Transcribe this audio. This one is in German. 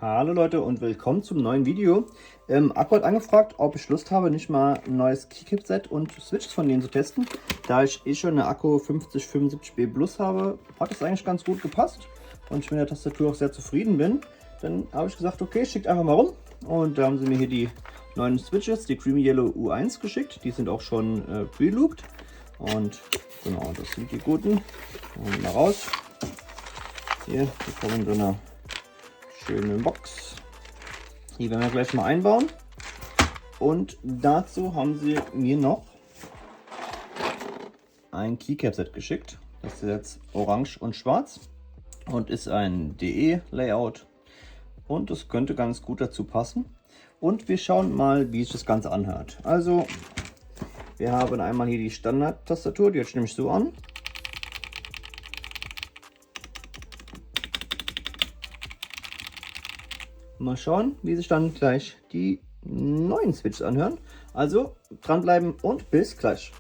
Hallo Leute und willkommen zum neuen Video. Akku hat angefragt, ob ich Lust habe, nicht mal ein neues Keycap-Set und Switches von denen zu testen. Da ich schon eine Akku 5075B Plus habe, hat das eigentlich ganz gut gepasst und ich mit der Tastatur auch sehr zufrieden bin. Dann habe ich gesagt, okay, schickt einfach mal rum, und da haben sie mir hier die neuen Switches, die Creamy Yellow U1 geschickt. Die sind auch schon pre-looped und genau, das sind die guten. Und mal raus. Hier, die kommen in so einer schöne Box. Die werden wir gleich mal einbauen. Und dazu haben sie mir noch ein Keycap-Set geschickt. Das ist jetzt orange und schwarz und ist ein DE-Layout. Und es könnte ganz gut dazu passen. Und wir schauen mal, wie sich das Ganze anhört. Also, wir haben einmal hier die Standard-Tastatur, die hört sich nämlich so an. Mal schauen, wie sich dann gleich die neuen Switches anhören. Also dranbleiben und bis gleich.